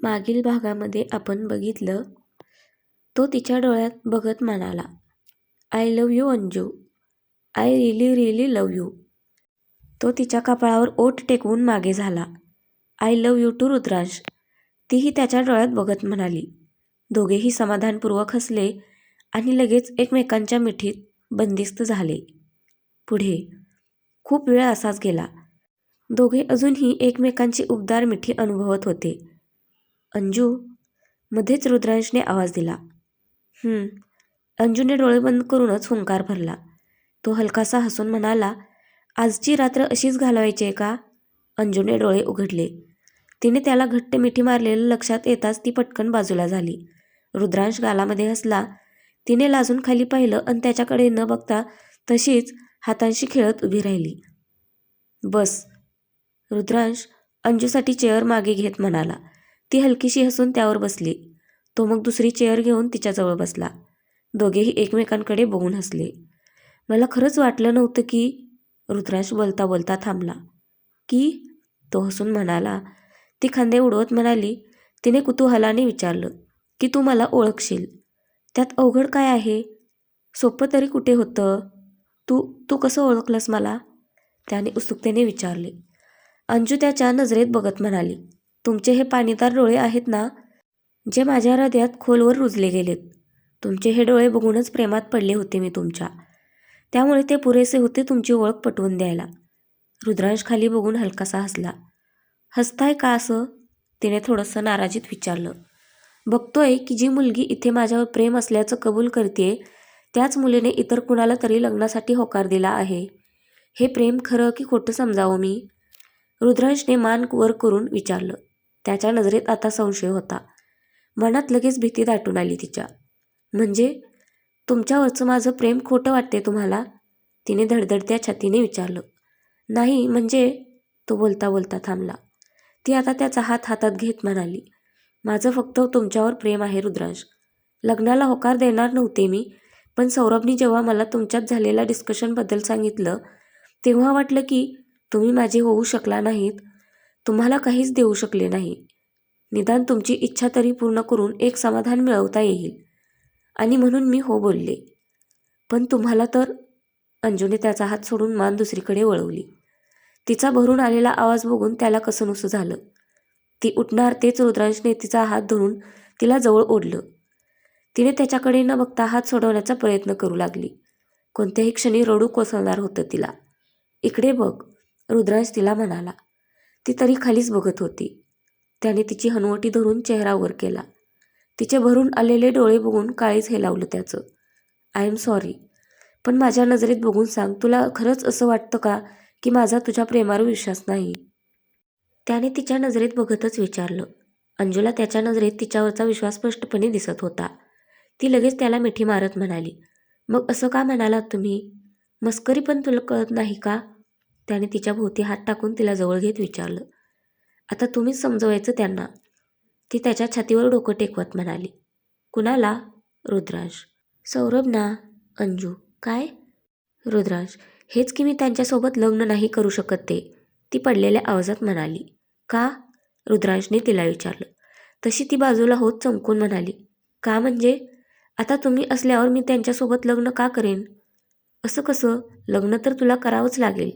मागील भागामध्ये आपण बघितलं, तो तिच्या डोळ्यात बघत म्हणाला, I love you Anju. I really really love you. तो तिच्या कपाळावर ओठ टेकवून मागे झाला. I love you too Rudransh. तीही त्याच्या डोळ्यात बघत म्हणाली. दोघेही समाधानपूर्वक हसले आणि लगेच एकमेकांच्या मिठीत बंदिस्त झाले. पुढे खूप वेळ असाच गेला. दोघे अजूनही एकमेकांची उबदार मिठी अनुभवत होते. अंजू, मध्येच रुद्रांशने आवाज दिला. अंजूने डोळे बंद करूनच हुंकार भरला. तो हलकासा हसून म्हणाला, आजची रात्र अशीच घालवायची आहे का? अंजूने डोळे उघडले. तिने त्याला घट्ट मिठी मारलेलं लक्षात येताच ती पटकन बाजूला झाली. रुद्रांश गालामध्ये हसला. तिने लाजून खाली पाहिलं आणि त्याच्याकडे न बघता तशीच हातांशी खेळत उभी राहिली. बस. रुद्रांश अंजूसाठी चेअर मागे घेत म्हणाला. ती हलकीशी हसून त्यावर बसली. तो मग दुसरी चेअर घेऊन तिच्याजवळ बसला. दोघेही एकमेकांकडे बघून हसले. मला खरंच वाटलं नव्हतं की. रुद्रांश बोलता बोलता थांबला. की? तो हसून म्हणाला. ती खांदे उडवत म्हणाली. तिने कुतूहलाने विचारलं, की तू मला ओळखशील. त्यात अवघड काय आहे? सोपं तरी कुठे होतं? तू तू कसं ओळखलंस मला? त्याने उत्सुकतेने विचारले. अंजू त्याच्या नजरेत बघत म्हणाली, तुमचे हे पाणीदार डोळे आहेत ना, जे माझ्या हृदयात खोलवर रुजले गेलेत. तुमचे हे डोळे बघूनच प्रेमात पडले होते मी तुमच्या. त्यामुळे ते पुरेसे होते तुमची ओळख पटवून द्यायला. रुद्रांश खाली बघून हलकासा हसला. हसताय का असं? तिने थोडंसं नाराजीत विचारलं. बघतोय की जी मुलगी इथे माझ्यावर प्रेम असल्याचं कबूल करतेय, त्याच मुलीने इतर कुणाला तरी लग्नासाठी होकार दिला आहे. हे प्रेम खरं की खोटं समजावं मी? रुद्रांशने मान वर करून विचारलं. त्याच्या नजरेत आता संशय होता. मनात लगेच भीती दाटून आली तिच्या. म्हणजे तुमच्यावरचं माझं प्रेम खोटं वाटते तुम्हाला? तिने धडधडत्या छातीने विचारलं. नाही म्हणजे. तो बोलता बोलता थांबला. ती आता त्याचा हात हातात घेत म्हणाली, माझं फक्त तुमच्यावर प्रेम आहे रुद्रांश. लग्नाला होकार देणार नव्हते मी, पण सौरभने जेव्हा मला तुमच्यात झालेल्या डिस्कशनबद्दल सांगितलं, तेव्हा वाटलं की तुम्ही माझे होऊ शकला नाहीत, तुम्हाला काहीच देऊ शकले नाही. निदान तुमची इच्छा तरी पूर्ण करून एक समाधान मिळवता येईल, आणि म्हणून मी हो बोलले. पण तुम्हाला तर. अंजूने त्याचा हात सोडून मान दुसरीकडे वळवली. तिचा भरून आलेला आवाज बघून त्याला कसंनुसं झालं. ती उठणार तेच रुद्रांशने तिचा हात धरून तिला जवळ ओढलं. तिने त्याच्याकडे न बघता हात सोडवण्याचा प्रयत्न करू लागली. कोणत्याही क्षणी रडू कोसळणार होतं तिला. इकडे बघ, रुद्रांश तिला म्हणाला. ती तरी खालीच बघत होती. त्याने तिची हनुवटी धरून चेहरा वर केला. तिचे भरून आलेले डोळे बघून काळीज हेलावलं त्याचं. आय एम सॉरी, पण माझ्या नजरेत बघून सांग, तुला खरंच असं वाटतं का की माझा तुझ्या प्रेमावर विश्वास नाही? त्याने तिच्या नजरेत बघतच विचारलं. अंजूला त्याच्या नजरेत तिच्यावरचा विश्वास स्पष्टपणे दिसत होता. ती लगेच त्याला मिठी मारत म्हणाली, मग असं का म्हणालात तुम्ही? मस्करी पण तुला कळत नाही का? त्याने तिच्या भोवती हात टाकून तिला जवळ घेत विचारलं. आता तुम्हीच समजवायचं त्यांना. ती त्याच्या छातीवर डोकं टेकवत म्हणाली. कुणाला? रुद्रांश. सौरभ ना. अंजू. काय? रुद्रांश. हेच की मी त्यांच्यासोबत लग्न नाही करू शकत ते. ती पडलेल्या आवाजात म्हणाली. का? रुद्रांशने तिला विचारलं. तशी ती बाजूला होत चमकून म्हणाली. का म्हणजे? आता तुम्ही असल्यावर मी त्यांच्यासोबत लग्न का करेन? असं कसं? लग्न तर तुला करावंच लागेल.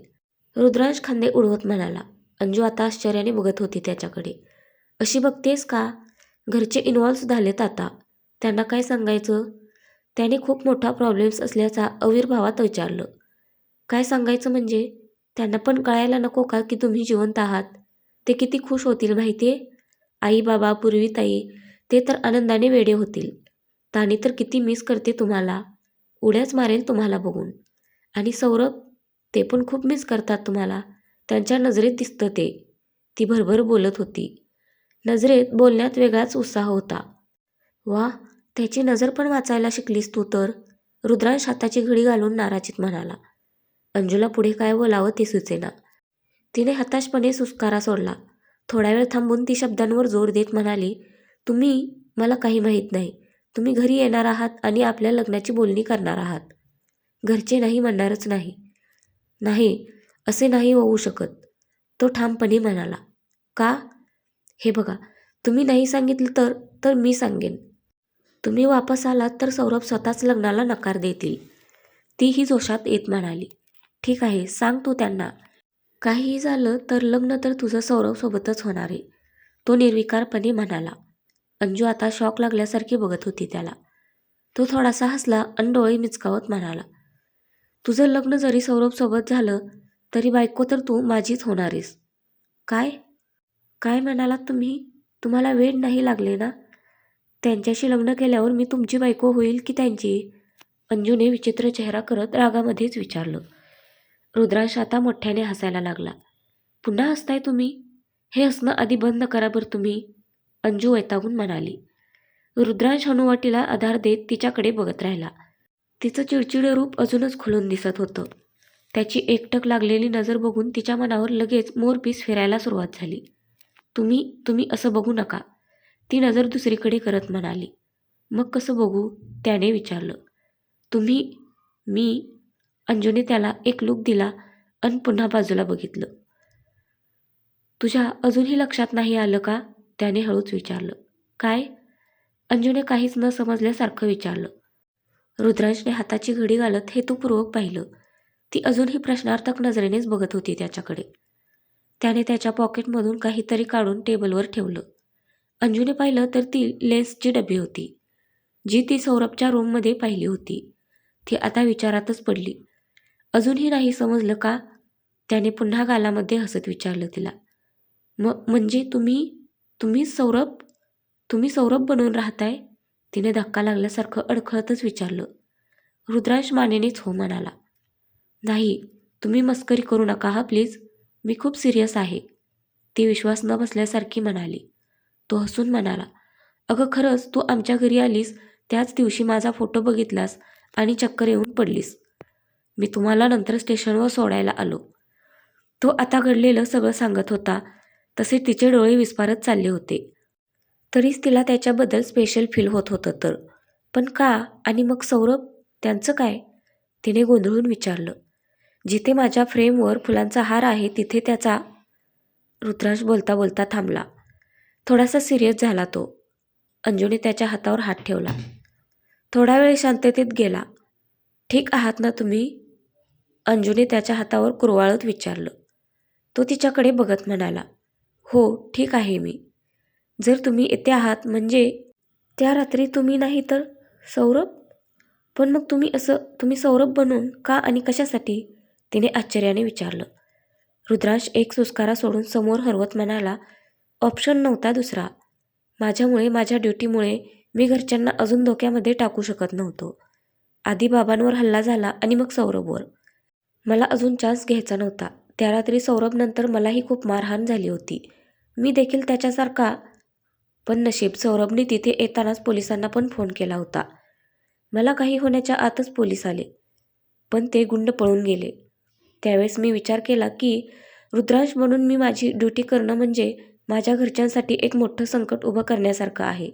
रुद्रांश खांदे उडवत म्हणाला. अंजू आता आश्चर्याने बघत होती त्याच्याकडे. अशी बघतेस का? घरचे इन्व्हॉल्व्ह झालेत आता. त्यांना काय सांगायचं? त्याने खूप मोठा प्रॉब्लेम्स असल्याचा आविर्भावात विचारलं. काय सांगायचं म्हणजे? त्यांना पण कळायला नको का की तुम्ही जिवंत आहात? ते किती खुश होतील माहितीये? आई बाबा, पूर्वीताई, ते तर आनंदाने वेडे होतील. तानी तर किती मिस करते तुम्हाला. उड्याच मारेल तुम्हाला बघून. आणि सौरभ, ते पण खूप मिस करतात तुम्हाला. त्यांच्या नजरेत दिसतं ते. ती भरभर बोलत होती. नजरेत बोलण्यात वेगळाच उत्साह होता. वा, त्याची नजर पण वाचायला शिकलीस तू तर. रुद्रांश हाताची घडी घालून नाराजीत म्हणाला. अंजूला पुढे काय बोलावं ते सुचेना. तिने हताशपणे सुस्कारा सोडला. थोडा वेळ थांबून ती शब्दांवर जोर देत म्हणाली, तुम्ही, मला काही माहीत नाही. तुम्ही घरी येणार आहात आणि आपल्या लग्नाची बोलणी करणार आहात. घरचे नाही म्हणणारच नाही. नाही, असे नाही होऊ शकत. तो ठामपणे म्हणाला. का? हे बघा, तुम्ही नाही सांगितलं तर मी सांगेन. तुम्ही वापस आलात तर सौरभ स्वतःच लग्नाला नकार देतील. तीही जोशात येत म्हणाली. ठीक आहे, सांग तू त्यांना. काहीही झालं तर लग्न तर तुझं सौरभसोबतच होणार आहे, तो निर्विकारपणे म्हणाला. अंजू आता शॉक लागल्यासारखी बघत होती त्याला. तो थोडासा हसला आणि डोळे मिचकावत म्हणाला, तुझं लग्न जरी सौरभसोबत झालं तरी बायको तर तू माझीच होणार आहेस. काय काय म्हणालात तुम्ही? तुम्हाला वेड नाही लागले ना? त्यांच्याशी लग्न केल्यावर मी तुमची बायको होईल की त्यांची? अंजूने विचित्र चेहरा करत रागामध्येच विचारलं. रुद्रांश आता मोठ्याने हसायला लागला. पुन्हा हसताय तुम्ही? हे हसणं आधी बंद करा बरं तुम्ही, अंजू वैतागून म्हणाली. रुद्रांश हनुवटीला आधार देत तिच्याकडे बघत राहिला. तिचं चिडचिडे रूप अजूनच खुलून दिसत होतं. त्याची एकटक लागलेली नजर बघून तिच्या मनावर लगेच मोरपीस फिरायला सुरुवात झाली. तुम्ही असं बघू नका, ती नजर दुसरीकडे करत म्हणाली. मग कसं बघू? त्याने विचारलं. तुम्ही मी अंजूने त्याला एक लूक दिला आणि पुन्हा बाजूला बघितलं. तुझ्या अजूनही लक्षात नाही आलं का? त्याने हळूच विचारलं. काय? अंजूने काहीच न समजल्यासारखं विचारलं. रुद्रांशने हाताची घडी घालत हेतुपूर्वक पाहिलं. ती अजूनही प्रश्नार्थक नजरेनेच बघत होती त्याच्याकडे. त्याने त्याच्या पॉकेटमधून काहीतरी काढून टेबलवर ठेवलं. अंजूने पाहिलं तर ती लेन्सची डबी होती, जी ती सौरभच्या रूममध्ये पाहिली होती. ती आता विचारातच पडली. अजूनही नाही समजलं का? त्याने पुन्हा गालामध्ये हसत विचारलं तिला. म्हणजे तुम्ही सौरभ तुम्ही सौरभ बनून राहताय? तिने धक्का लागल्यासारखं अडखळतच विचारलं. रुद्रांश मानेनेच हो म्हणाला. नाही, तुम्ही मस्करी करू नका हा प्लीज, मी खूप सिरियस आहे, ती विश्वास न बसल्यासारखी म्हणाली. तो हसून म्हणाला, अगं खरंच तू आमच्या घरी आलीस त्याच दिवशी माझा फोटो बघितलास आणि चक्कर येऊन पडलीस. मी तुम्हाला नंतर स्टेशनवर सोडायला आलो. तो आता घडलेलं सगळं सांगत होता, तसे तिचे डोळे विस्फारत चालले होते. तरीच तिला त्याच्याबद्दल स्पेशल फील होत होतं तर. पण का? आणि मग सौरभ, त्यांचं काय? तिने गोंधळून विचारलं. जिथे माझ्या फ्रेमवर फुलांचा हार आहे तिथे त्याचा. रुद्रांश बोलता बोलता थांबला. थोडासा सिरियस झाला तो. अंजूने त्याच्या हातावर हात ठेवला. थोडा वेळ शांततेत गेला. ठीक आहात ना तुम्ही? अंजूने त्याच्या हातावर कुरवाळत विचारलं. तो तिच्याकडे बघत म्हणाला, हो ठीक आहे मी. जर तुम्ही येते आहात म्हणजे त्या रात्री तुम्ही नाही तर सौरभ? पण मग तुम्ही सौरभ बनून का आणि कशासाठी? तिने आश्चर्याने विचारलं. रुद्रांश एक सुस्कारा सोडून समोर हरवत म्हणाला, ऑप्शन नव्हता दुसरा. माझ्यामुळे, माझ्या ड्युटीमुळे मी घरच्यांना अजून धोक्यामध्ये टाकू शकत नव्हतो. आधी बाबांवर हल्ला झाला आणि मग सौरभवर. मला अजून चान्स घ्यायचा नव्हता. त्या रात्री सौरभनंतर मलाही खूप मारहाण झाली होती. मी देखील त्याच्यासारखा. पण नशीब सौरभने तिथे येतानाच पोलिसांना पण फोन केला होता. मला काही होण्याच्या आतच पोलीस आले, पण ते गुंड पळून गेले. त्यावेळेस मी विचार केला की रुद्रांश म्हणून मी माझी ड्युटी करणं म्हणजे माझ्या घरच्यांसाठी एक मोठं संकट उभं करण्यासारखं आहे.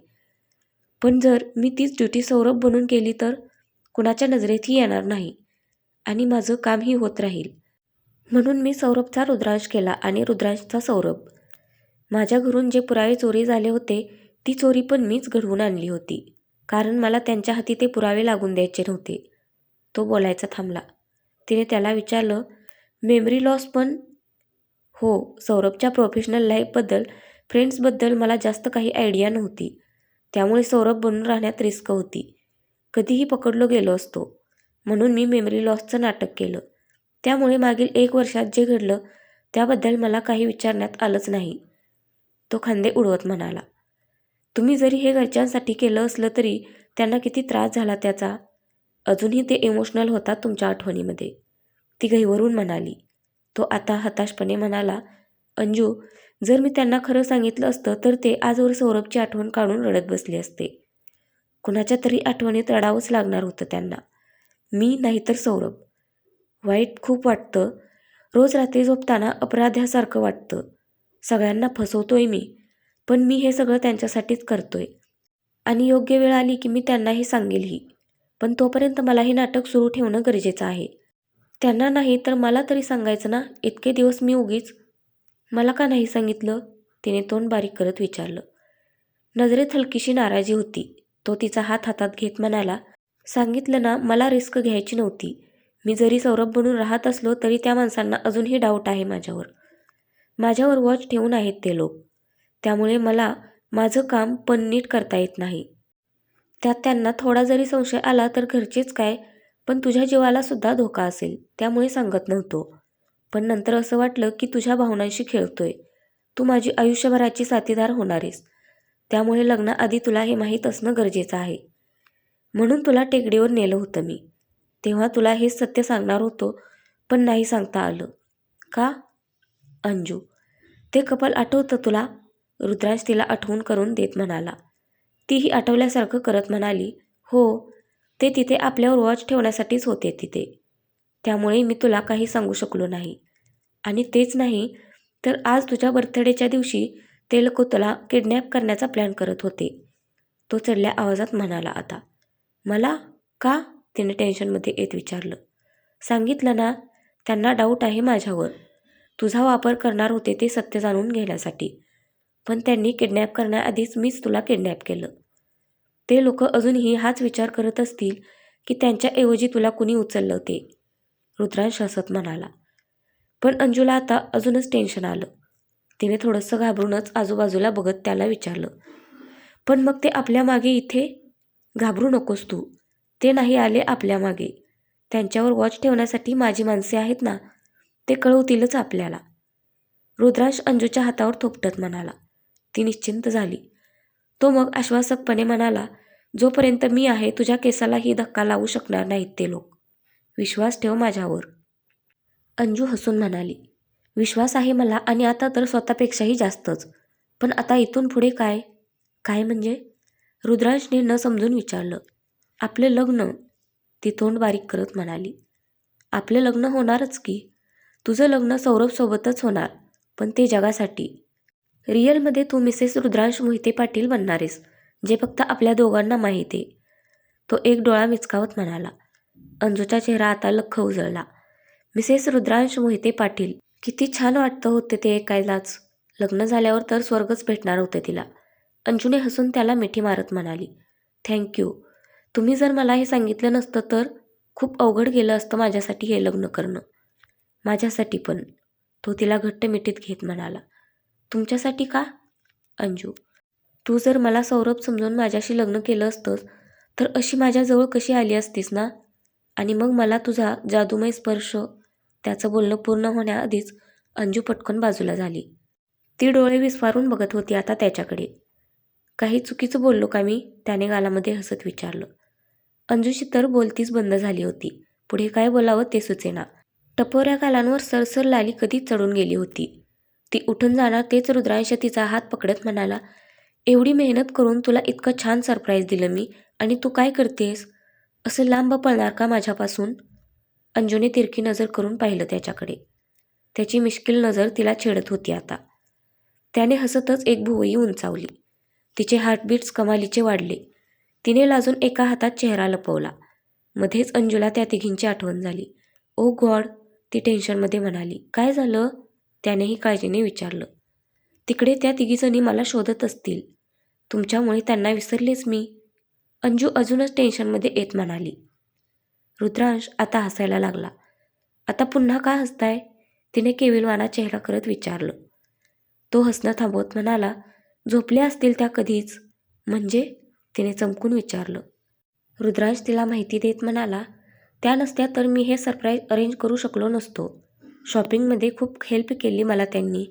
पण जर मी तीच ड्युटी सौरभ बनून केली तर कुणाच्या नजरेतही येणार नाही आणि माझं कामही होत राहील. म्हणून मी सौरभचा रुद्रांश केला आणि रुद्रांशचा सौरभ. माझ्या घरून जे पुरावे चोरी झाले होते ती चोरी पण मीच घडवून आणली होती, कारण मला त्यांच्या हाती ते पुरावे लागून द्यायचे नव्हते. तो बोलायचा थांबला. तिने त्याला विचारलं, मेमरी लॉस पण? हो, सौरभच्या प्रोफेशनल लाईफबद्दल, फ्रेंड्सबद्दल मला जास्त काही आयडिया नव्हती. त्यामुळे सौरभ बनून राहण्यात रिस्क होती. कधीही पकडलो गेलो असतो. म्हणून मी मेमरी लॉसचं नाटक केलं. त्यामुळे मागील 1 वर्षात जे घडलं त्याबद्दल मला काही विचारण्यात आलंच नाही. तो खांदे उडवत म्हणाला. तुम्ही जरी हे घरच्यांसाठी केलं असलं तरी त्यांना किती त्रास झाला त्याचा. अजूनही ते इमोशनल होतात तुमच्या आठवणीमध्ये, ती गहिवरून म्हणाली. तो आता हताशपणे म्हणाला, अंजू, जर मी त्यांना खरं सांगितलं असतं तर ते आजवर सौरभची आठवण काढून रडत बसले असते. कुणाच्या तरी आठवणीत रडावंच लागणार होतं त्यांना, मी नाहीतर सौरभ. वाईट खूप वाटतं. रोज रात्री झोपताना अपराध्यासारखं वाटतं. सगळ्यांना फसवतोय मी, पण मी हे सगळं त्यांच्यासाठीच करतोय आणि योग्य वेळ आली की मी त्यांनाही सांगेलही. पण तोपर्यंत मला हे नाटक सुरू ठेवणं गरजेचं आहे. त्यांना नाही तर मला तरी सांगायचं ना. इतके दिवस मी उगीच. मला का नाही सांगितलं? तिने तोंड बारीक करत विचारलं. नजरेत हलकीशी नाराजी होती. तो तिचा हात हातात घेत म्हणाला, सांगितलं ना, मला रिस्क घ्यायची नव्हती. मी जरी सौरभ बनून राहत असलो तरी त्या माणसांना अजूनही डाऊट आहे माझ्यावर वॉच ठेवून आहेत ते लोक. त्यामुळे मला माझं काम पण नीट करता येत नाही. त्यात त्यांना थोडा जरी संशय आला तर घरचेच काय, पण तुझ्या जीवाला सुद्धा धोका असेल, त्यामुळे सांगत नव्हतो. पण नंतर असं वाटलं की तुझ्या भावनांशी खेळतोय. तू माझी आयुष्यभराची साथीदार होणार आहेस. त्यामुळे लग्नाआधी तुला हे माहीत असणं गरजेचं आहे. म्हणून तुला टेकडीवर नेलं होतं मी. तेव्हा तुला हेच सत्य सांगणार होतो, पण नाही सांगता आलं. का? अंजू, ते कपल आठवतं तुला? रुद्रांश तिला आठवण करून देत म्हणाला. तीही आठवल्यासारखं करत म्हणाली, हो, ते तिथे आपल्यावर वॉच ठेवण्यासाठीच होते तिथे. त्यामुळे मी तुला काही सांगू शकलो नाही. आणि तेच नाही तर आज तुझ्या बर्थडेच्या दिवशी ते लोक तुला किडनॅप करण्याचा प्लॅन करत होते. तो चढल्या आवाजात म्हणाला आता. मला? का? तिने टेन्शनमध्ये येत विचारलं. सांगितलं ना, त्यांना डाऊट आहे माझ्यावर. तुझा वापर करणार होते ते सत्य जाणून घेण्यासाठी. पण त्यांनी किडनॅप करण्याआधीच मीच तुला किडनॅप केलं. ते लोक अजूनही हाच विचार करत असतील की त्यांच्याऐवजी तुला कुणी उचललं ते. रुद्रांश हसत म्हणाला. पण अंजूला आता अजूनच टेन्शन आलं. तिने थोडंसं घाबरूनच आजूबाजूला बघत त्याला विचारलं, पण मग ते आपल्या मागे इथे? घाबरू नकोस तू. ते नाही आले आपल्या मागे. त्यांच्यावर वॉच ठेवण्यासाठी माझी माणसे आहेत ना, ते कळवतीलच आपल्याला. रुद्रांश अंजूच्या हातावर थोपटत म्हणाला. ती निश्चिंत झाली. तो मग आश्वासकपणे म्हणाला, जोपर्यंत मी आहे तुझ्या केसालाही धक्का लावू शकणार नाहीत ते लोक. विश्वास ठेव माझ्यावर. अंजू हसून म्हणाली, विश्वास आहे मला, आणि आता तर स्वतःपेक्षाही जास्तच. पण आता इथून पुढे काय? काय म्हणजे? रुद्रांशने न समजून विचारलं. आपलं लग्न. ती तोंड बारीक करत म्हणाली. आपलं लग्न होणारच की. तुझं लग्न सौरभसोबतच होणार, पण ते जगासाठी. रिअलमध्ये तू मिसेस रुद्रांश मोहिते पाटील बनणार आहेस, जे फक्त आपल्या दोघांना माहीत आहे. तो एक डोळा मिचकावत म्हणाला. अंजूचा चेहरा आता लख्ख उजळला. मिसेस रुद्रांश मोहिते पाटील. किती छान वाटतं होतं ते ऐकायलाच. लग्न झाल्यावर तर स्वर्गच भेटणार होतं तिला. अंजूने हसून त्याला मिठी मारत म्हणाली, थँक्यू. तुम्ही जर मला हे सांगितलं नसतं तर खूप अवघड गेलं असतं माझ्यासाठी हे लग्न करणं. माझ्यासाठी पण. तो तिला घट्ट मिठीत घेत म्हणाला. तुमच्यासाठी का? अंजू, तू जर मला सौरभ समजून माझ्याशी लग्न केलं असतंस तर अशी माझ्याजवळ कशी आली असतीस ना? आणि मग मला तुझा जादूमय स्पर्श. त्याचं बोलणं पूर्ण होण्याआधीच अंजू पटकन बाजूला झाली. ती डोळे विस्फारून बघत होती आता त्याच्याकडे. काही चुकीचं बोललो का मी? त्याने गालामध्ये हसत विचारलं. अंजूची तर बोलतीच बंद झाली होती. पुढे काय बोलावं ते सुचेना. टपोऱ्या गालांवर सरसर लाली कधीच चढून गेली होती. ती उठून जाणार तेच रुद्रांश तिचा हात पकडत म्हणाला, एवढी मेहनत करून तुला इतकं छान सरप्राईज दिलं मी, आणि तू काय करतेस? असं लांब पळणार का माझ्यापासून? अंजूने तिरकी नजर करून पाहिलं त्याच्याकडे. त्याची मिश्किल नजर तिला छेडत होती आता. त्याने हसतच एक भुवई उंचावली. तिचे हार्टबीट्स कमालीचे वाढले. तिने लाजून एका हातात चेहरा लपवला. मध्येच अंजूला त्या तिघींची आठवण झाली. ओ गॉड, ती टेन्शनमध्ये म्हणाली. काय झालं? त्यानेही काळजीने विचारलं. तिकडे त्या तिघीजणी मला शोधत असतील. तुमच्यामुळे त्यांना विसरलेच मी. अंजू अजूनच टेन्शनमध्ये येत म्हणाली. रुद्रांश आता हसायला लागला. आता पुन्हा का हसताय? तिने केविलवाना चेहरा करत विचारलं. तो हसणं थांबवत म्हणाला, झोपल्या असतील त्या कधीच. म्हणजे? तिने चमकून विचारलं. रुद्रांश तिला माहिती देत म्हणाला, त्या नसत्या तर मी हे सरप्राईज अरेंज करू शकलो नसतो. शॉपिंगमध्ये खूप हेल्प केली मला त्यांनी.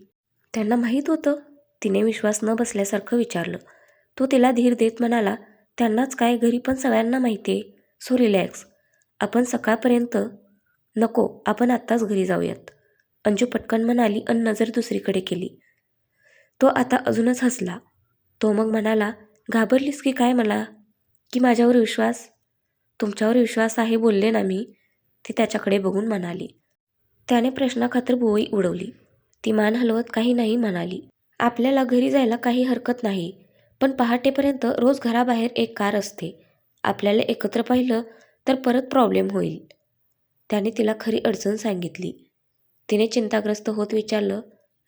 त्यांना माहीत होतं? तिने विश्वास न बसल्यासारखं विचारलं. तो तिला धीर देत म्हणाला, त्यांनाच काय, घरी पण सगळ्यांना माहिती आहे. So relax. आपण सकाळपर्यंत. नको, आपण आत्ताच घरी जाऊयात. अंजू पटकन म्हणाली आणि नजर दुसरीकडे केली. तो आता अजूनच हसला. तो मग म्हणाला, घाबरलीस की काय मला? की माझ्यावर विश्वास? तुमच्यावर विश्वास आहे बोलले ना मी. ती त्याच्याकडे बघून म्हणाली. त्याने प्रश्नाखातर भुवई उडवली. ती मान हलवत काही नाही म्हणाली, आपल्याला घरी जायला काही हरकत नाही, पण पहाटेपर्यंत रोज घराबाहेर एक कार असते. आपल्याला एकत्र पाहिलं तर परत प्रॉब्लेम होईल. त्याने तिला खरी अडचण सांगितली. तिने चिंताग्रस्त होत विचारलं,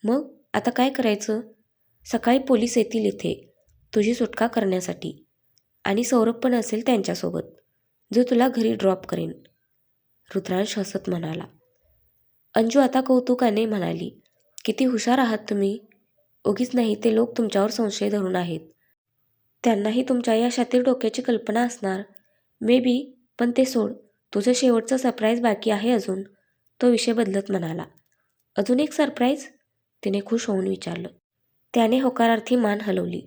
मग आता काय करायचं? सकाळी पोलीस येतील इथे. तुझी सुटका करण्यासाठी. आणि सौरभ पण असेल त्यांच्यासोबत, जो तुला घरी ड्रॉप करेन. रुद्रांश हसत म्हणाला. अंजू आता कौतुकाने म्हणाली, किती हुशार आहात तुम्ही. उगीच नाही ते लोक तुमच्यावर संशय धरून आहेत. त्यांनाही तुमच्या या शातीर डोक्याची कल्पना असणार. May be. पण ते सोड. तुझं शेवटचं सरप्राईज बाकी आहे अजून. तो विषय बदलत म्हणाला. अजून एक सरप्राईज? तिने खुश होऊन विचारलं. त्याने होकारार्थी मान हलवली.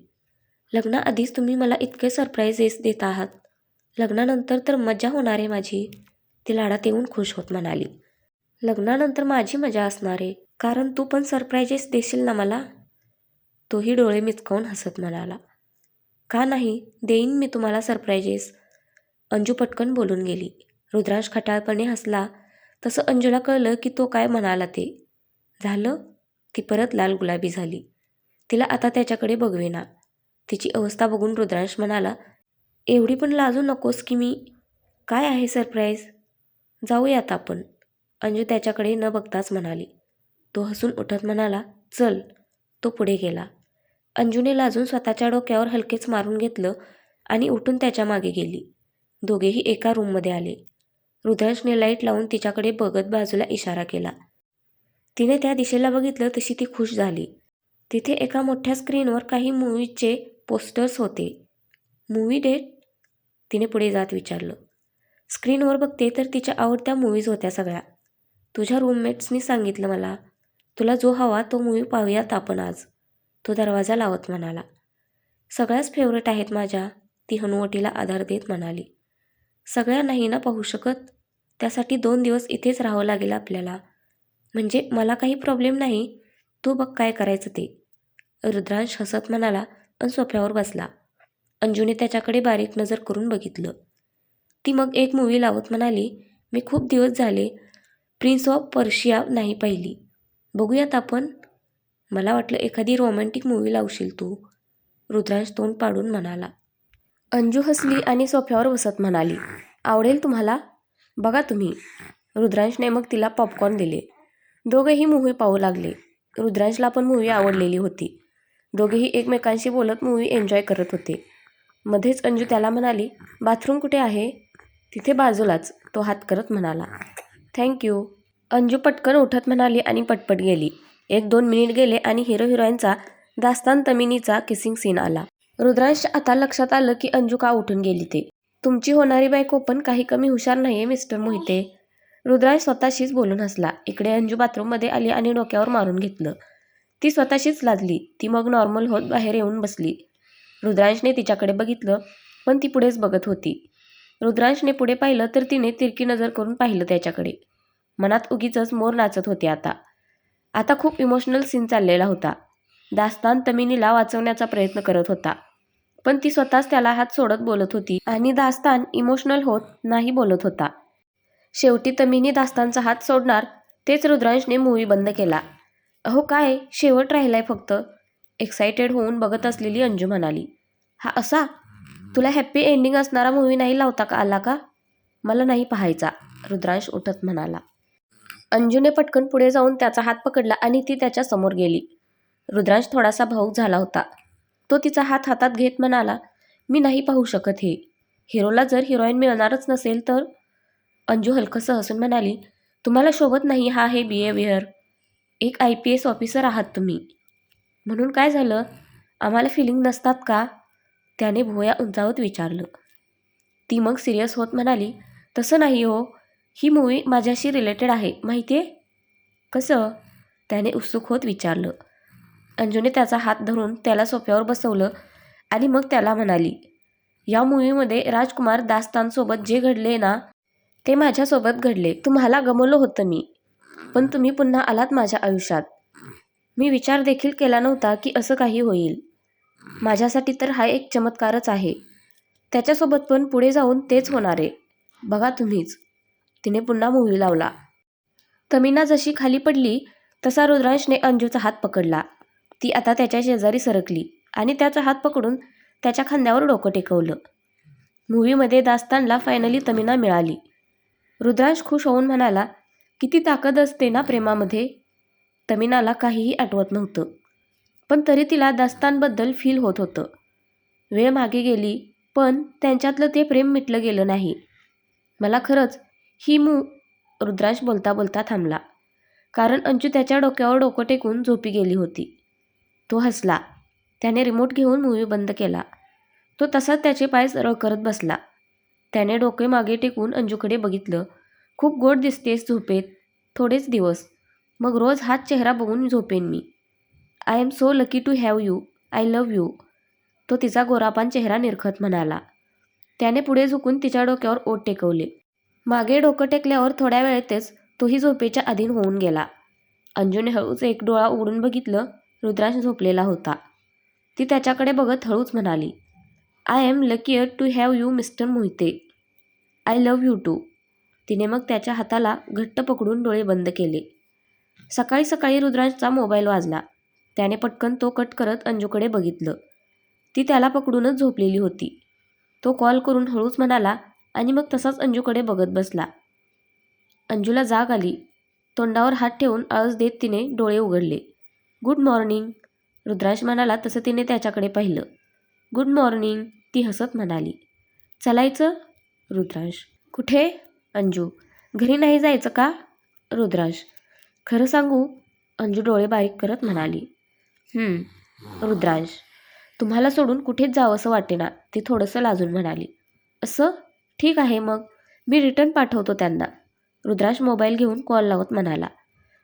लग्नाआधीच तुम्ही मला इतके सरप्राईजेस देत आहात. लग्नानंतर तर मजा होणार आहे माझी. ती लाडात येऊन खुश होत म्हणाली. लग्नानंतर माझी मजा असणार आहे, कारण तू पण सरप्राईजेस देशील ना मला. तोही डोळे मिचकावून हसत म्हणाला. का नाही, देईन मी तुम्हाला सरप्राईजेस. अंजू पटकन बोलून गेली. रुद्रांश खटाळपणे हसला. तसं अंजूला कळलं की तो काय म्हणाला ते. झालं? ती परत लाल गुलाबी झाली. तिला आता त्याच्याकडे बघवेना. तिची अवस्था बघून रुद्रांश म्हणाला, एवढी पण लाजू नकोस की मी. काय आहे सरप्राईज? जाऊयात आपण. अंजू त्याच्याकडे न बघताच म्हणाली. तो हसून उठत म्हणाला, चल. तो पुढे गेला. अंजूने लाजून स्वतःच्या डोक्यावर हलकेच मारून घेतलं आणि उठून त्याच्या मागे गेली. दोघेही एका रूममध्ये आले. रुद्रांशने लाईट लावून तिच्याकडे बघत बाजूला इशारा केला. तिने त्या दिशेला बघितलं तशी ती खुश झाली. तिथे एका मोठ्या स्क्रीनवर काही मूवीजचे पोस्टर्स होते. Movie date? तिने पुढे जात विचारलं. स्क्रीनवर बघते तर तिच्या आवडत्या मूवीज होत्या सगळ्या. तुझ्या रूममेट्सनी सांगितलं मला. तुला जो हवा तो मूवी पाहूयात आपण आज. तो दरवाजा लावत म्हणाला. सगळ्याच फेवरेट आहेत माझ्या, ती हनुवटीला आधार देत म्हणाली. सगळ्या नाही ना पाहू शकत. त्यासाठी 2 दिवस इथेच राहावं लागेल आपल्याला. म्हणजे मला काही प्रॉब्लेम नाही. तू बघ काय करायचं ते. रुद्रांश हसत म्हणाला आणि सोफ्यावर बसला. अंजूने त्याच्याकडे बारीक नजर करून बघितलं. ती मग एक मूवी लावत म्हणाली, मी खूप दिवस झाले प्रिन्स ऑफ पर्शिया नाही पाहिली. बघूयात आपण. मला वाटलं एखादी रोमॅन्टिक मूवी लावशील तू. रुद्रांश तोंड पाडून म्हणाला. अंजू हसली आणि सोफ्यावर बसत म्हणाली, आवडेल तुम्हाला. बघा तुम्ही. रुद्रांशने मग तिला पॉपकॉर्न दिले. दोघेही मूवी पाहू लागले. रुद्रांशला पण मूवी आवडलेली होती. दोघेही एकमेकांशी बोलत मूवी एन्जॉय करत होते. मध्येच अंजू त्याला म्हणाली, बाथरूम कुठे आहे? तिथे बाजूलाच, तो हात करत म्हणाला. थँक्यू. अंजू पटकन उठत म्हणाली आणि पटपट गेली. 1-2 मिनिट गेले आणि हिरो हिरोईनचा दास्तान तमिनीचा किसिंग सीन आला. रुद्रांशच्या आता लक्षात आलं की अंजू का उठून गेली ते. तुमची होणारी बायको पण काही कमी हुशार नाहीये मिस्टर मोहिते. रुद्रांश स्वतःशीच बोलून हसला. इकडे अंजू बाथरूममध्ये आली आणि डोक्यावर मारून घेतलं. ती स्वतःशीच लाजली. ती मग नॉर्मल होत बाहेर येऊन बसली. रुद्रांशने तिच्याकडे बघितलं, पण ती पुढेच बघत होती. रुद्रांशने पुढे पाहिलं तर तिने तिरकी नजर करून पाहिलं त्याच्याकडे. मनात उगीचच मोर नाचत होते आता. आता खूप इमोशनल सीन चाललेला होता. दास्तान तमिनीला वाचवण्याचा प्रयत्न करत होता. पण ती स्वतःच त्याला हात सोडत बोलत होती आणि दास्तान इमोशनल होत नाही बोलत होता. शेवटी तमिनी दास्तानचा हात सोडणार तेच रुद्रांशने मूवी बंद केला. अहो काय, शेवट राहिलाय फक्त. एक्सायटेड होऊन बघत असलेली अंजू म्हणाली. हा असा? तुला हॅप्पी एंडिंग असणारा मूवी नाही लावता का आला का? मला नाही पाहायचा, रुद्रांश उठत म्हणाला. अंजूने पटकन पुढे जाऊन त्याचा हात पकडला आणि ती त्याच्या समोर गेली. रुद्रांश थोडासा भावूक झाला होता. तो तिचा हात हातात घेत म्हणाला, मी नाही पाहू शकत हे. हिरोला जर हिरोईन मिळणारच नसेल तर? अंजू हलकंसं हसून म्हणाली, तुम्हाला शोभत नाही हा हे बिहेवियर. एक IPS ऑफिसर आहात तुम्ही. म्हणून काय झालं? आम्हाला फिलिंग नसतात का? त्याने भुवया उंचावत विचारलं. ती मग सिरियस होत म्हणाली, तसं नाही हो. ही मूवी माझ्याशी रिलेटेड आहे, माहिती आहे? कसं? त्याने उत्सुक होत विचारलं. अंजूने त्याचा हात धरून त्याला सोफ्यावर बसवलं आणि मग त्याला म्हणाली, या मूवीमध्ये राजकुमार दास्तानसोबत जे घडले ना, ते माझ्यासोबत घडले. तुम्हाला गमावलं होतं मी, पण तुम्ही पुन्हा आलात माझ्या आयुष्यात. मी विचार देखील केला नव्हता की असं काही होईल. माझ्यासाठी तर हा एक चमत्कारच आहे. त्याच्यासोबत पण पुढे जाऊन तेच होणार आहे. बघा तुम्हीच. तिने पुन्हा मूवी लावला. तमिना जशी खाली पडली तसा रुद्रांशने अंजूचा हात पकडला. ती आता त्याच्या शेजारी सरकली आणि त्याचा हात पकडून त्याच्या खांद्यावर डोकं टेकवलं. मूवीमध्ये दास्तानला फायनली तमिना मिळाली. रुद्रांश खुश होऊन म्हणाला, किती ताकद असते ना प्रेमामध्ये. तमिनाला काहीही आठवत नव्हतं, पण तरी तिला दास्तानबद्दल फील होत होतं. वेळ मागे गेली, पण त्यांच्यातलं ते प्रेम मिटलं गेलं नाही. मला खरंच ही रुद्रांश बोलता बोलता थांबला, कारण अंजू त्याच्या डोक्यावर डोकं टेकून झोपी गेली होती. तो हसला. त्याने रिमोट घेऊन मूव्ही बंद केला. तो तसाच त्याचे पाय सरळ करत बसला. त्याने डोके मागे टेकून अंजूकडे बघितलं. खूप गोड दिसतेस झोपेत. थोडेच दिवस, मग रोज हाच चेहरा बघून झोपेन मी. I am so lucky to have you. I love you. तो तिचा गोरापान चेहरा निरखत म्हणाला. त्याने पुढे झुकून तिच्या डोक्यावर ओठ टेकवले. मागे डोकं टेकल्यावर थोड्या वेळेतच तोही झोपेच्या अधीन होऊन गेला. अंजूने हळूच एक डोळा उघडून बघितलं. रुद्रांश झोपलेला होता. ती त्याच्याकडे बघत हळूच म्हणाली, I am luckier to have you mister Mohite. I love you too. तिने मग त्याच्या हाताला घट्ट पकडून डोळे बंद केले. सकाळी सकाळी रुद्रांशचा मोबाईल वाजला. त्याने पटकन तो कट करत अंजूकडे बघितलं. ती त्याला पकडूनच झोपलेली होती. तो कॉल करून हळूच म्हणाला आणि मग तसाच अंजूकडे बघत बसला. अंजूला जाग आली. तोंडावर हात ठेवून आळस देत तिने डोळे उघडले. Good morning. रुद्रांश म्हणाला तसं तिने त्याच्याकडे पाहिलं. गुड मॉर्निंग, ती हसत म्हणाली. चलायचं? रुद्रांश. कुठे? अंजू. घरी नाही जायचं का? रुद्रांश. खरं सांगू? अंजू डोळे बारीक करत म्हणाली. रुद्रांश. तुम्हाला सोडून कुठेच जावंसं वाटेना, ती थोडंसं लाजून म्हणाली. असं? ठीक आहे मग, मी रिटर्न पाठवतो त्यांना. रुद्रांश मोबाईल घेऊन कॉल लावत म्हणाला.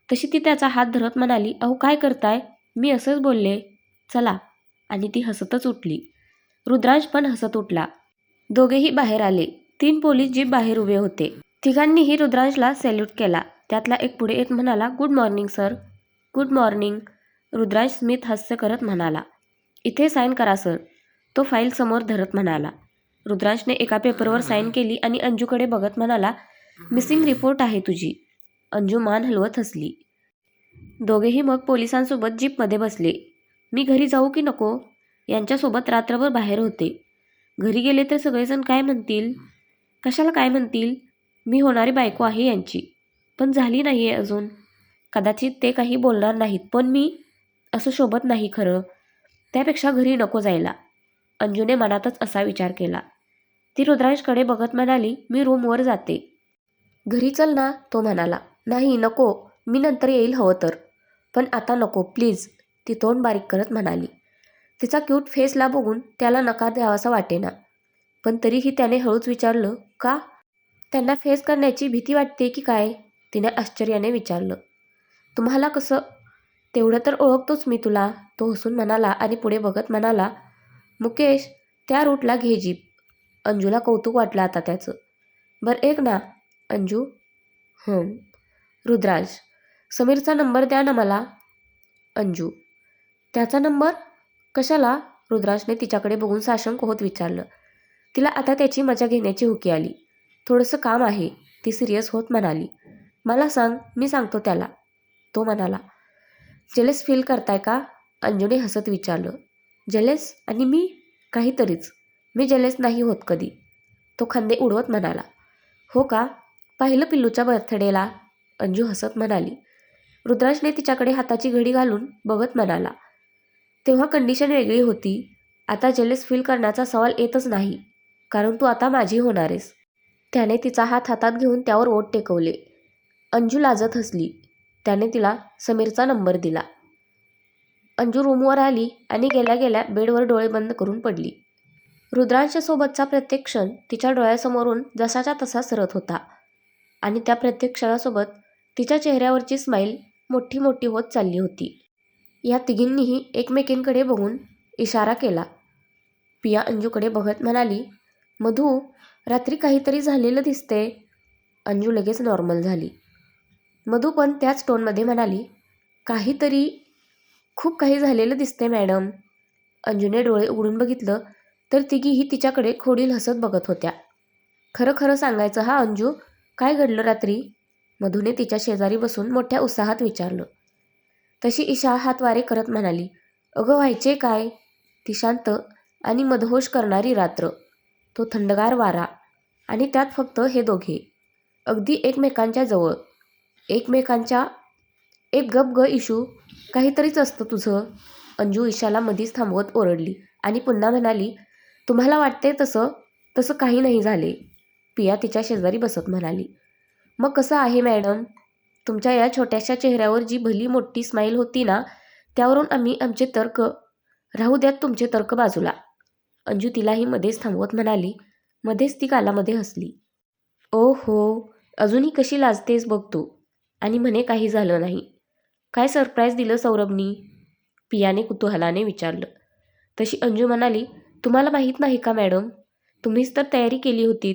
तशी ती त्याचा हात धरत म्हणाली, अहो काय करताय? मी असंच बोलले. चला. आणि ती हसतच उठली. रुद्रांश पण हसत उठला. दोघेही बाहेर आले. 3 पोलीस जीप बाहेर उभे होते. तिघांनीही रुद्रांशला सॅल्यूट केला. त्यातला एक पुढे येत म्हणाला, good morning sir. Good morning. Rudransh स्मित हास्य करत म्हणाला. इथे साईन करा सर. तो फाईल समोर धरत म्हणाला. रुद्रांशने एका पेपरवर साईन केली आणि अंजूकडे बघत म्हणाला, मिसिंग रिपोर्ट आहे तुझी. अंजू मान हलवत हसली. दोघेही मग पोलिसांसोबत जीपमध्ये बसले. मी घरी जाऊ की नको? यांच्यासोबत रात्रभर बाहेर होते. घरी गेले तर सगळेजण काय म्हणतील? कशाला काय म्हणतील? मी होणारी बायको आहे यांची, पण झाली नाही आहे अजून. कदाचित ते काही बोलणार नाहीत, पण मी असं शोभत नाही खरं. त्यापेक्षा घरी नको जायला. अंजूने मनातच असा विचार केला. ती रुद्रांशकडे बघत म्हणाली, मी रूमवर जाते. घरी चल ना, तो म्हणाला. नाही नको, मी नंतर येईल हवं तर. पण आता नको प्लीज, ती तोंड बारीक करत म्हणाली. तिचा क्यूट फेसला बघून त्याला नकार द्यावासा वाटेना. पण तरीही त्याने हळूच विचारलं, का? त्यांना फेस करण्याची भीती वाटते की काय? तिने आश्चर्याने विचारलं. तुम्हाला कसं? तेवढं तर ओळखतोच मी तुला, तो हसून म्हणाला आणि पुढे बघत म्हणाला, मुकेश, त्या रूटला घे जीप. अंजूला कौतुक वाटलं आता त्याचं. बरं एक ना. अंजू. रुद्रांश. समीरचा नंबर द्या ना मला. अंजू. त्याचा नंबर? कशाला? रुद्रांशने तिच्याकडे बघून साशंक होत विचारलं. तिला आता त्याची मजा घेण्याची हुकी आली. थोडंसं काम आहे, ती सिरियस होत म्हणाली. मला सांग, मी सांगतो त्याला, तो म्हणाला. जेलस फील करताय का? अंजूने हसत विचारलं. जेलस? आणि मी? काहीतरीच. मी जेलस नाही होत कधी, तो खांदे उडवत म्हणाला. हो का? पाहिलं पिल्लूच्या बर्थडेला? अंजू हसत म्हणाली. रुद्रांशने तिच्याकडे हाताची घडी घालून बघत म्हणाला. तेव्हा कंडिशन वेगळी होती. आता जेलस फील करण्याचा सवाल येतच नाही, कारण तू आता माझी होणार आहेस. त्याने तिचा हात हातात घेऊन त्यावर ओठ टेकवले. अंजू लाजत हसली. त्याने तिला समीरचा नंबर दिला. अंजू रूमवर आली आणि गेल्या गेल्या बेडवर डोळे बंद करून पडली. रुद्रांशसोबतचा प्रत्येक क्षण तिच्या डोळ्यासमोरून जसाच्या तसा सरत होता आणि त्या प्रत्येक क्षणासोबत तिच्या चेहऱ्यावरची स्माईल मोठी मोठी होत चालली होती. या तिघींनीही एकमेकींकडे बघून इशारा केला. पिया अंजूकडे बघत म्हणाली, मधू, रात्री काहीतरी झालेलं दिसते. अंजू लगेच नॉर्मल झाली. मधू पण त्याच टोनमध्ये म्हणाली, काहीतरी खूप काही झालेलं दिसते मॅडम. अंजूने डोळे उघडून बघितलं तर तिघीही तिच्याकडे खोडील हसत बघत होत्या. खरं खरं सांगायचं हा अंजू, काय घडलं रात्री? मधूने तिच्या शेजारी बसून मोठ्या उत्साहात विचारलं. तशी ईशा हातवारे करत म्हणाली, अगं व्हायचे काय? ती शांत आणि मदहोश करणारी रात्र, तो थंडगार वारा आणि त्यात फक्त हे दोघे अगदी एकमेकांच्या जवळ. एकमेकांच्या एक गप ग इशू, काहीतरीच असतं तुझं. अंजू ईशाला मधीच थांबवत ओरडली आणि पुन्हा म्हणाली, तुम्हाला वाटते तसं तसं काही नाही झाले, पिया तिच्या शेजारी बसत म्हणाली. मग कसं आहे मॅडम? तुमच्या या छोट्याशा चेहऱ्यावर जी भली मोठी स्माईल होती ना, त्यावरून आम्ही आमचे तर्क राहू द्यात तुमचे तर्क बाजूला. अंजू तिलाही मध्येच थांबवत म्हणाली. मध्येच ती गालामध्ये हसली. ओ हो, अजूनही कशी लाजतेस बघ तू. आणि म्हणे काही झालं नाही. काय सरप्राईज दिलं सौरभनी? पियाने कुतूहलाने विचारलं. तशी अंजू म्हणाली, तुम्हाला माहीत नाही का मॅडम? तुम्हीच तर तयारी केली होती.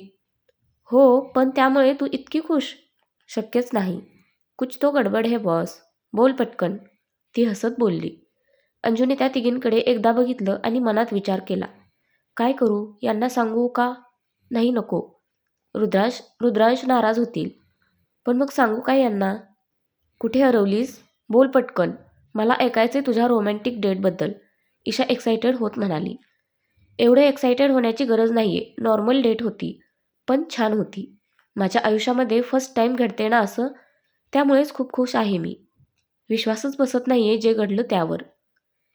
हो, पण त्यामुळे तू इतकी खुश? शक्यच नाही. कुछ तो गडबड है बॉस. बोल पटकन. ती हसत बोलली. अंजूने त्या तिघींकडे एकदा बघितलं आणि मनात विचार केला. काय करू? यांना सांगू का? नाही नको. रुद्रांश नाराज होतील. पण मग सांगू काय यांना? कुठे हरवलीस? बोल पटकन. मला ऐकायचे तुझ्या रोमॅन्टिक डेटबद्दल. ईशा एक्सायटेड होत म्हणाली. एवढे एक्सायटेड होण्याची गरज नाहीये. नॉर्मल डेट होती. पण छान होती. माझ्या आयुष्यामध्ये फर्स्ट टाईम घडते ना असं, त्यामुळेच खूप खुश आहे मी. विश्वासच बसत नाहीये जे घडलं त्यावर.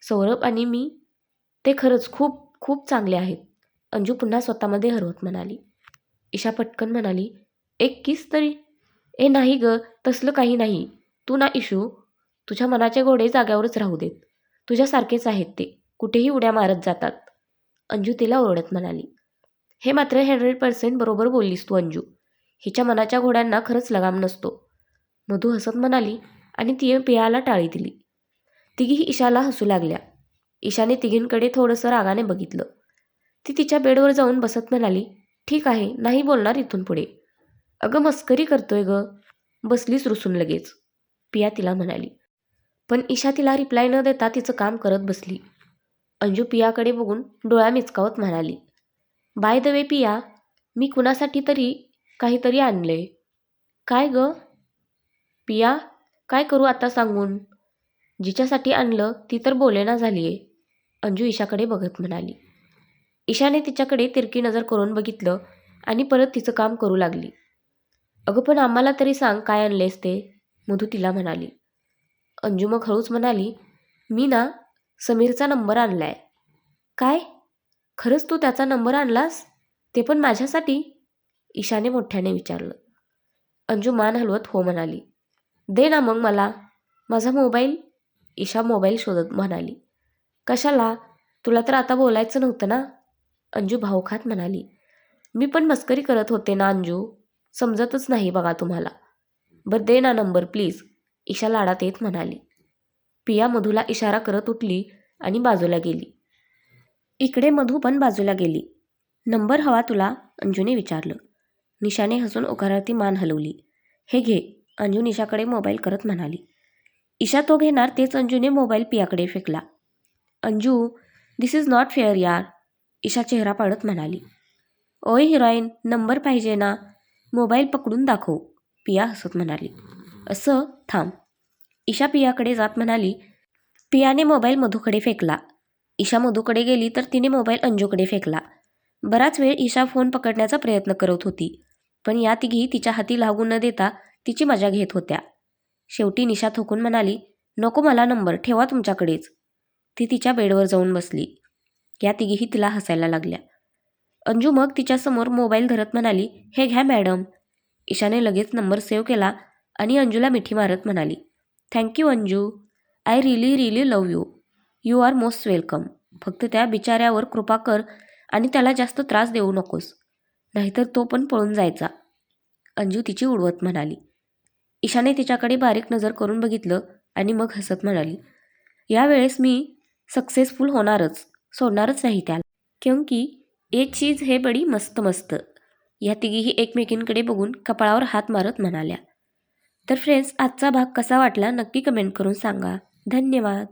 सौरभ आणि मी ते खरंच खूप खूप चांगले आहेत. अंजू पुन्हा स्वतःमध्ये हरवत म्हणाली. ईशा पटकन म्हणाली, एक किस तरी? ए नाही ग, तसलं काही नाही. तू ना इशू, तुझ्या मनाचे घोडे जाग्यावरच राहू देत. तुझ्यासारखेच आहेत ते, कुठेही उड्या मारत जातात. अंजू तिला ओरडत म्हणाली. हे मात्र 100% बरोबर बोललीस तू अंजू. हिच्या मनाच्या घोड्यांना खरंच लगाम नसतो. मधू हसत म्हणाली आणि ती पियाला टाळी दिली. तिघीही ईशाला हसू लागल्या. ईशाने तिघींकडे थोडंसं रागाने बघितलं. ती तिच्या बेडवर जाऊन बसत म्हणाली, ठीक आहे, नाही बोलणार इथून पुढे. अगं मस्करी करतोय ग. बसलीच रुसून लगेच, पिया तिला म्हणाली. पण ईशा तिला रिप्लाय न देता तिचं काम करत बसली. अंजू पियाकडे बघून डोळा मिचकावत म्हणाली. बाय द वे पिया, मी कुणासाठी तरी काहीतरी आणलंय. काय ग? पिया, काय करू आता सांगून? जिच्यासाठी आणलं ती तर बोलेना झालीये. अंजू ईशाकडे बघत म्हणाली. ईशाने तिच्याकडे तिरकी नजर करून बघितलं आणि परत तिचं काम करू लागली. अगं पण आम्हाला तरी सांग काय आणलेस ते, मधू तिला म्हणाली. अंजू मग हळूच म्हणाली, मी ना समीरचा नंबर आणलाय. काय? खरंच तू त्याचा नंबर आणलास? ते पण माझ्यासाठी? ईशाने मोठ्याने विचारलं. अंजू मान हलवत हो म्हणाली. दे ना मग मला माझा मोबाईल. ईशा मोबाईल शोधत म्हणाली. कशाला? तुला तर आता बोलायचं नव्हतं ना? अंजू भावखात म्हणाली. मी पण मस्करी करत होते ना अंजू. समजतच नाही बघा तुम्हाला. बरं दे ना नंबर प्लीज, ईशा लाडात येत म्हणाली. पिया मधूला इशारा करत उठली आणि बाजूला गेली. इकडे मधू पण बाजूला गेली. नंबर हवा तुला? अंजूने विचारलं. निशाने हसून ओकारार्थी मान हलवली. हे घे, अंजू निशाकडे मोबाईल करत म्हणाली. ईशा तो घेणार तेच अंजूने मोबाईल पियाकडे फेकला. अंजू, दिस इज नॉट फेअर यार, ईशा चेहरा पाडत म्हणाली. ओय हिरोईन, नंबर पाहिजे ना, मोबाईल पकडून दाखव, पिया हसत म्हणाली. असं थांब. ईशा पियाकडे जात म्हणाली. पियाने मोबाईल मधूकडे फेकला. ईशा मधूकडे गेली तर तिने मोबाईल अंजूकडे फेकला. बराच वेळ ईशा फोन पकडण्याचा प्रयत्न करत होती, पण या तिघी तिच्या हाती लागू न देता तिची मजा घेत होत्या. शेवटी निशा थोकून म्हणाली, नको मला नंबर, ठेवा तुमच्याकडेच. ती तिच्या बेडवर जाऊन बसली. या तिघीही तिला हसायला लागल्या. अंजू मग तिच्यासमोर मोबाईल धरत म्हणाली, हे घ्या मॅडम. ईशाने लगेच नंबर सेव्ह केला आणि अंजूला मिठी मारत म्हणाली, thank you Anju. I really really love you. You are most welcome. फक्त त्या बिचाऱ्यावर कृपा कर आणि त्याला जास्त त्रास देऊ नकोस, नाहीतर तो पण पळून जायचा, अंजू तिची उडवत म्हणाली. ईशाने तिच्याकडे बारीक नजर करून बघितलं आणि मग हसत म्हणाली, यावेळेस मी सक्सेसफुल होणारच, सोडणारच नाही त्याला. क्योंकि ये चीज हे बडी मस्त मस्त. या तिघीही एकमेकींकडे बघून कपाळावर हात मारत म्हणाल्या. तर फ्रेंड्स, आजचा भाग कसा वाटला नक्की कमेंट करून सांगा. धन्यवाद.